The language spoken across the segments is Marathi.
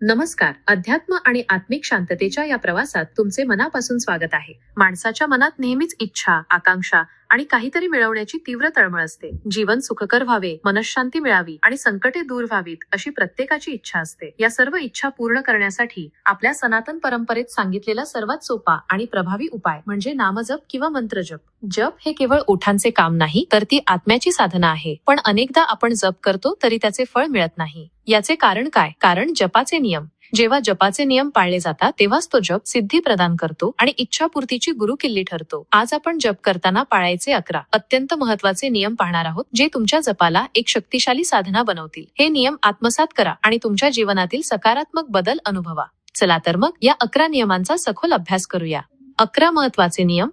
नमस्कार. अध्यात्म आणि आत्मिक शांततेच्या या प्रवासात तुमचे मनापासून स्वागत आहे. माणसाच्या मनात नेहमीच इच्छा, आकांक्षा आणि काहीतरी मिळवण्याची तीव्र तळमळ असते. जीवन सुखकर व्हावे, मनःशांती मिळावी आणि संकटे दूर व्हावीत अशी प्रत्येकाची इच्छा असते. या सर्व इच्छा पूर्ण करण्यासाठी आपल्या सनातन परंपरेत सांगितलेला सर्वात सोपा आणि प्रभावी उपाय म्हणजे नामजप किंवा मंत्रजप. जप हे केवळ ओठांचे काम नाही, तर ती आत्म्याची साधना आहे. पण अनेकदा आपण जप करतो तरी त्याचे फळ मिळत नाही. याचे कारण काय? कारण जपाचे नियम. जेव्हा जपाचे नियम पाळले जातात तेव्हाच तो जप सिद्धी प्रदान करतो आणि इच्छापूर्तीची गुरुकिल्ली ठरतो. आज आपण जप करताना पाळायचे 11 अत्यंत महत्वाचे नियम पाहणार आहोत, जे तुमच्या जपाला एक शक्तिशाली साधना बनवतील. हे नियम आत्मसात करा आणि तुमच्या जीवनातील सकारात्मक बदल अनुभवा. चला तर मग या 11 नियमांचा सखोल अभ्यास करूया. 11 महत्वाचे नियम.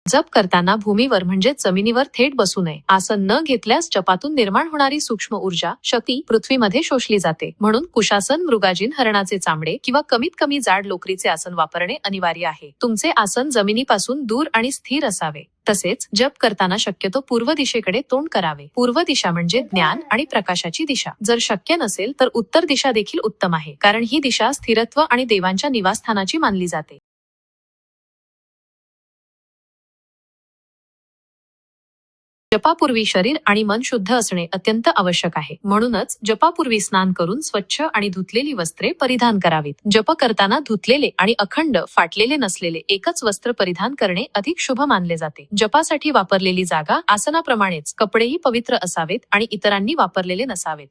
जप करताना भूमीवर म्हणजेच जमिनीवर थेट बसू नये. आसन न घेतल्यास जपातून निर्माण होणारी सूक्ष्म ऊर्जा शक्ती पृथ्वीमध्ये शोषली जाते. म्हणून कुशासन, मृगाजीन, हरणाचे चामडे किंवा कमीत कमी जाड लोकरीचे आसन वापरणे अनिवार्य आहे. तुमचे आसन जमिनीपासून दूर आणि स्थिर असावे. तसेच जप करताना शक्यतो पूर्व दिशेकडे तोंड करावे. पूर्व दिशा म्हणजे ज्ञान आणि प्रकाशाची दिशा. जर शक्य नसेल तर उत्तर दिशा देखील उत्तम आहे, कारण ही दिशा स्थिरत्व आणि देवांच्या निवासस्थानाची मानली जाते. जपापूर्वी शरीर आणि मन शुद्ध असणे अत्यंत आवश्यक आहे. म्हणूनच जपापूर्वी स्नान करून स्वच्छ आणि धुतलेली वस्त्रे परिधान करावीत. जप करताना धुतलेले आणि अखंड फाटलेले नसलेले एकच वस्त्र परिधान करणे अधिक शुभ मानले जाते. जपासाठी वापरलेली जागा आसनाप्रमाणेच कपडेही पवित्र असावेत आणि इतरांनी वापरलेले नसावेत.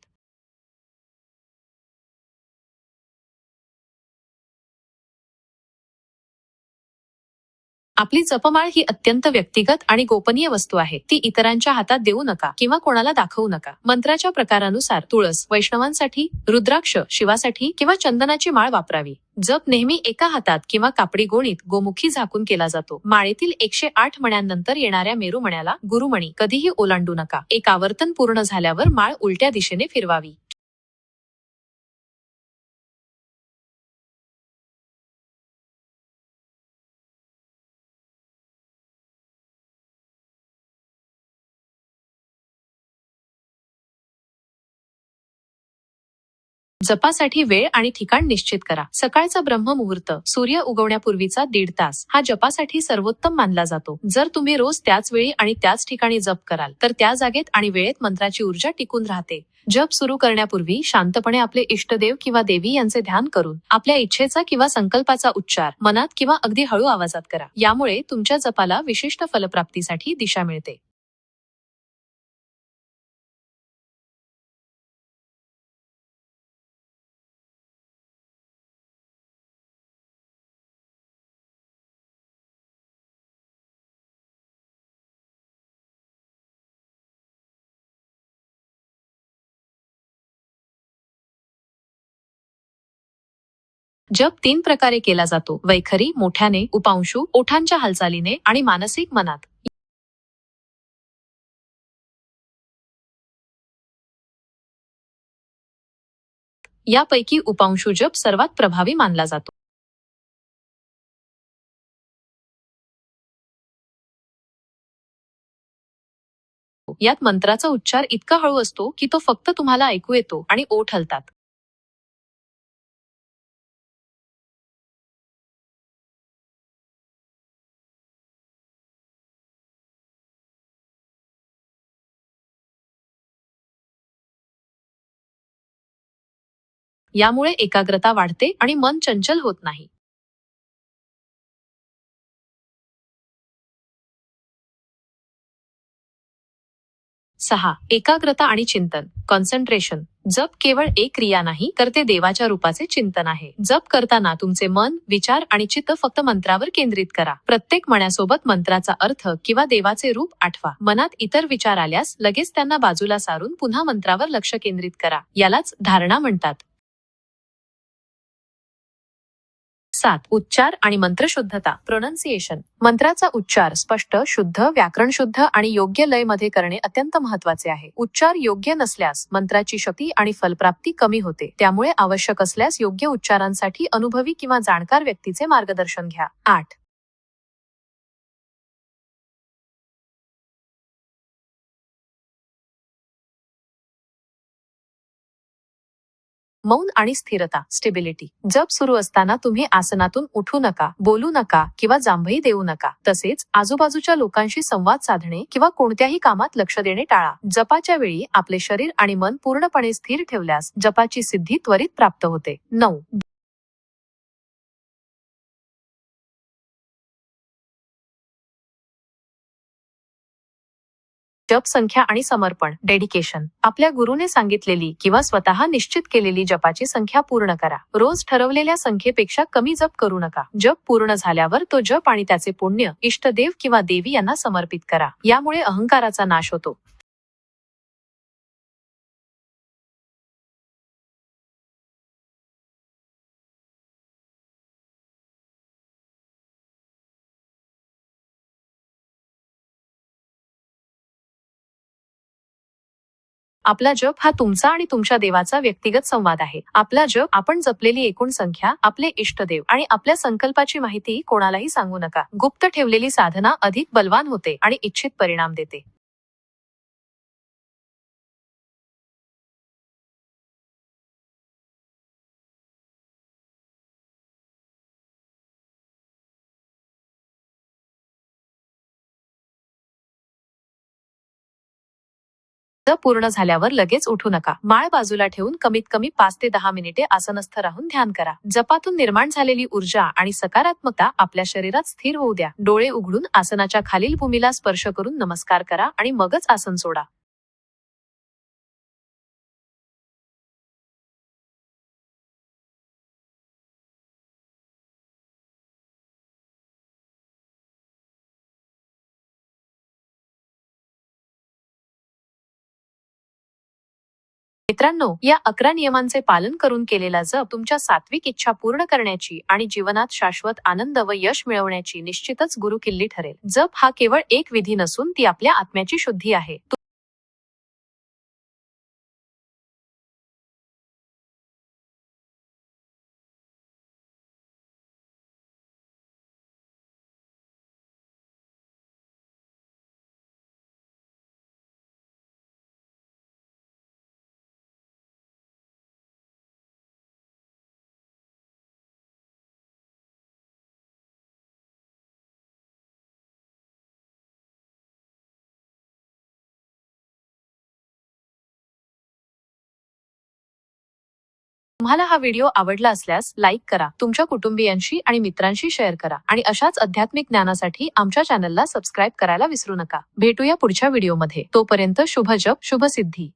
आपली जपमाळ ही अत्यंत व्यक्तिगत आणि गोपनीय वस्तू आहे. ती इतरांच्या हातात देऊ नका किंवा कोणाला दाखवू नका. मंत्राच्या प्रकारानुसार तुळस वैष्णवांसाठी, रुद्राक्ष शिवासाठी किंवा चंदनाची माळ वापरावी. जप नेहमी एका हातात किंवा कापडी गोणीत गोमुखी झाकून केला जातो. माळेतील 108 मण्यांनंतर येणाऱ्या मेरू मण्याला गुरुमणी कधीही ओलांडू नका. एक आवर्तन पूर्ण झाल्यावर माळ उलट्या दिशेने फिरवावी. जपासाठी वेळ आणि ठिकाण निश्चित करा. सकाळचा ब्रह्ममुहूर्त सूर्य उगवण्यापूर्वीचा 1.5 तास हा जपासाठी सर्वोत्तम मानला जातो. जर तुम्ही रोज त्याच वेळी आणि त्याच ठिकाणी जप कराल तर त्या जागेत आणि वेळेत मंत्राची ऊर्जा टिकून राहते. जप सुरू करण्यापूर्वी शांतपणे आपले इष्टदेव किंवा देवी यांचे ध्यान करून आपल्या इच्छेचा किंवा संकल्पाचा उच्चार मनात किंवा अगदी हळू आवाजात करा. यामुळे तुमच्या जपाला विशिष्ट फलप्राप्तीसाठी दिशा मिळते. जप 3 प्रकारे केला जातो: वैखरी, मोठ्याने, उपांशू, ओठांच्या हालचालीने आणि मानसिक मनात. यापैकी उपांशू जप सर्वात प्रभावी मानला जातो. यात मंत्राचा उच्चार इतका हळू असतो की तो फक्त तुम्हाला ऐकू येतो आणि ओठ हलतात. यामुळे एकाग्रता वाढते आणि मन चंचल होत नाही. 6. एकाग्रता आणि चिंतन, कॉन्सन्ट्रेशन. जप केवळ एक क्रिया नाही, तर ते देवाच्या रूपाचे चिंतन आहे. जप करताना तुमचे मन, विचार आणि चित्त फक्त मंत्रावर केंद्रित करा. प्रत्येक मण्यासोबत मंत्राचा अर्थ किंवा देवाचे रूप आठवा. मनात इतर विचार आल्यास लगेच त्यांना बाजूला सारून पुन्हा मंत्रावर लक्ष केंद्रित करा. यालाच धारणा म्हणतात. 7. उच्चार आणि मंत्रशुद्धता, प्रोनन्सिएशन. मंत्राचा उच्चार स्पष्ट, शुद्ध, व्याकरणशुद्ध आणि योग्य लय मध्ये करणे अत्यंत महत्वाचे आहे. उच्चार योग्य नसल्यास मंत्राची शक्ती आणि फलप्राप्ती कमी होते. त्यामुळे आवश्यक असल्यास योग्य उच्चारांसाठी अनुभवी किंवा जाणकार व्यक्तीचे मार्गदर्शन घ्या. 8. मौन आणि स्थिरता स्टेबिलिटी जप सुरू असताना तुम्ही आसनातून उठू नका, बोलू नका किंवा जांभई देऊ नका. तसेच आजूबाजूच्या लोकांशी संवाद साधणे किंवा कोणत्याही कामात लक्ष देणे टाळा. जपाच्या वेळी आपले शरीर आणि मन पूर्णपणे स्थिर ठेवल्यास जपाची सिद्धी त्वरित प्राप्त होते. 9. जप संख्या आणि समर्पण डेडिकेशन आपल्या गुरुने सांगितलेली किंवा स्वतः निश्चित केलेली जपाची संख्या पूर्ण करा. रोज ठरवलेल्या संख्येपेक्षा कमी जप करू नका. जप पूर्ण झाल्यावर तो जप आणि त्याचे पुण्य इष्टदेव किंवा देवी यांना समर्पित करा. यामुळे अहंकाराचा नाश होतो. आपला जप हा तुमचा आणि तुमच्या देवाचा व्यक्तिगत संवाद आहे. आपला जप आपण जपलेली एकूण संख्या, आपले इष्टदेव आणि आपल्या संकल्पाची माहिती कोणालाही सांगू नका. गुप्त ठेवलेली साधना अधिक बलवान होते आणि इच्छित परिणाम देते. जप पूर्ण झाल्यावर लगेच उठू नका. माळ बाजूला ठेवून कमीत कमी 5 ते 10 मिनिटे आसनस्थ राहून ध्यान करा. जपातून निर्माण झालेली ऊर्जा आणि सकारात्मकता आपल्या शरीरात स्थिर होऊ द्या. डोळे उघडून आसनाच्या खालील भूमीला स्पर्श करून नमस्कार करा आणि मगच आसन सोडा. मित्रांनो, या 11 नियमांचे पालन करून केलेला जप तुमच्या सात्विक इच्छा पूर्ण करण्याची आणि जीवनात शाश्वत आनंद व यश मिळवण्याची निश्चितच गुरुकिल्ली ठरेल. जप हा केवळ एक विधी नसून ती आपल्या आत्म्याची शुद्धी आहे. तुम्हाला हा व्हिडिओ आवडला असल्यास लाईक करा, तुमच्या कुटुंबियांशी आणि मित्रांशी शेअर करा आणि अशाच आध्यात्मिक ज्ञानासाठी आमच्या चॅनलला सबस्क्राईब करायला विसरू नका. भेटूया पुढच्या व्हिडिओमध्ये. तोपर्यंत शुभ जप, शुभ सिद्धी.